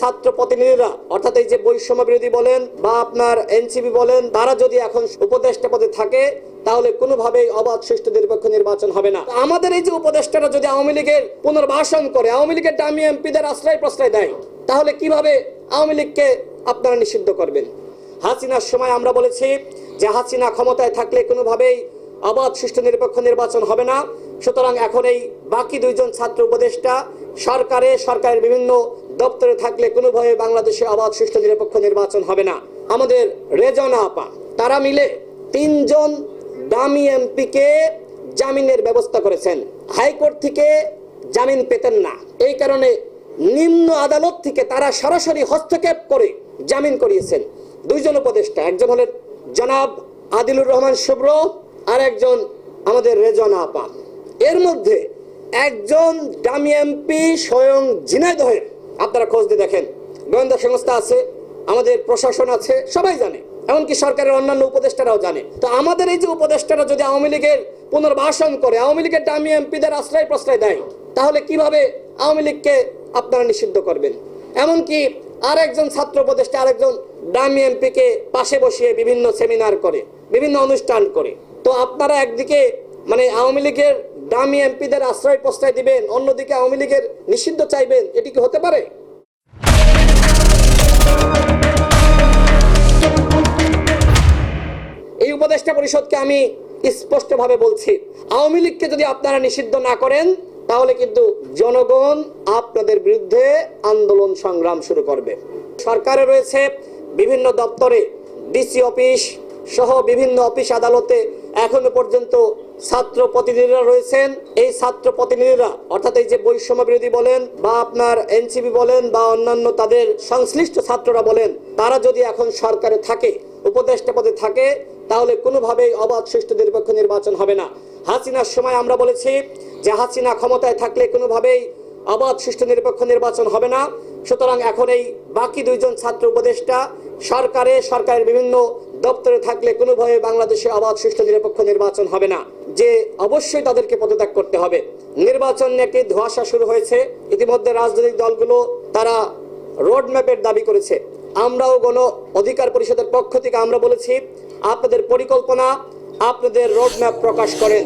ছাত্র প্রতিনিধিরা অর্থাৎ এই যে বৈষম্য বিরোধী বলেন বা আপনার এনসিপি বলেন, তারা যদি এখন উপদেষ্টা পদে থাকে তাহলে কোনোভাবেই অবাধ সুষ্ঠু নিরপেক্ষ নির্বাচন হবে না। আমাদের এই যে উপদেষ্টারা যদি আওয়ামী লীগের পুনর্বাসন করে, আওয়ামী লীগের দামি এমপিদের আশ্রয় প্রশ্রয় দেয়, তাহলে কিভাবে আওয়ামী লীগকে আপনারা নিষিদ্ধ করবেন? হাসিনার সময় আমরা বলেছি যে হাসিনা ক্ষমতায় থাকলে কোনোভাবেই অবাধ সুষ্ঠু নিরপেক্ষ নির্বাচন হবে না। সুতরাং এখন এই বাকি দুইজন ছাত্র উপদেষ্টা সরকারের বিভিন্ন দপ্তরে থাকলে কোনোভাবে বাংলাদেশে অবাধ সুষ্ঠু নিরপেক্ষ নির্বাচন হবে না। আমাদের রেজনা আপা তারা মিলে 3 জন দামি এমপিকে জামিনের ব্যবস্থা করেছেন। হাইকোর্ট থেকে জামিন পেতেন না, এই কারণে নিম্ন আদালত থেকে তারা সরাসরি হস্তক্ষেপ করে জামিন করিয়েছেন। 2 জন উপদেষ্টা, একজন হলেন জনাব আদিলুর রহমান শুভ্র আর একজন আমাদের রেজনা আপা। এর মধ্যে একজন দামি এমপি স্বয়ং ঝিনাইদহের, আপনারা খোঁজ দিয়ে দেখেন, গোয়েন্দা সংস্থা আছে, আমাদের প্রশাসন আছে, সবাই জানে, এমনকি সরকারের অন্যান্য উপদেষ্টারাও জানে। তো আমাদের এই যে উপদেষ্টারা যদি আওয়ামী লীগের পুনর্বাসন করে, আওয়ামী লীগের দামি এমপিদের আশ্রয় প্রশ্রয় দেয়, তাহলে কিভাবে আওয়ামী লীগকে আপনারা নিষিদ্ধ করবেন? এমনকি আরেকজন ছাত্র উপদেষ্টা আরেকজন দামি এমপিকে পাশে বসিয়ে বিভিন্ন সেমিনার করে, বিভিন্ন অনুষ্ঠান করে। তো আপনারা একদিকে মানে আওয়ামী লীগের দামি এমপিদের আশ্রয় প্রশ্রয় দিবেন, অন্যদিকে আওয়ামী লীগের নিষিদ্ধ চাইবেন, এটি কি হতে পারে? এই উপদেষ্টা পরিষদকে আমি স্পষ্টভাবে বলছি, আওয়ামী লীগকে যদি আপনারা নিষিদ্ধ না করেন তাহলে কিন্তু জনগণ আপনাদের বিরুদ্ধে আন্দোলন সংগ্রাম শুরু করবে। সরকারে রয়েছে বিভিন্ন দপ্তরে, ডিসি অফিস সহ বিভিন্ন অফিস আদালতে এখনো পর্যন্ত ছাত্র প্রতিনিধিরা রয়েছেন। এই ছাত্র প্রতিনিধিরা অর্থাৎ এই যে বৈষম্য বিরোধী বলেন বা আপনার এনসিপি বলেন বা অন্যান্য তাদের সংশ্লিষ্ট ছাত্ররা বলেন, তারা যদি এখন সরকারে থাকে, উপদেষ্টা পদে থাকে, তাহলে কোনোভাবেই অবাধ সুষ্ঠু নিরপেক্ষ নির্বাচন হবে না। হাসিনার সময় আমরা বলেছি যে হাসিনা ক্ষমতায় থাকলে কোনোভাবেই অবাধ সুষ্ঠু নিরপেক্ষ নির্বাচন হবে না। সুতরাং এখন এই বাকি 2 জন ছাত্র উপদেষ্টা সরকারের বিভিন্ন দপ্তরে থাকলে কোনোভাবে বাংলাদেশে অবাধ সুষ্ঠু নিরপেক্ষ নির্বাচন হবে না, যে অবশ্যই তাদেরকে পদত্যাগ করতে হবে। নির্বাচন নিয়ে একটি ধোঁয়াশা শুরু হয়েছে। ইতিমধ্যে রাজনৈতিক দলগুলো তারা রোড ম্যাপের দাবি করেছে। আমরাও গণ অধিকার পরিষদের পক্ষ থেকে আমরা বলেছি, আপনাদের পরিকল্পনা, আপনাদের রোড ম্যাপ প্রকাশ করেন।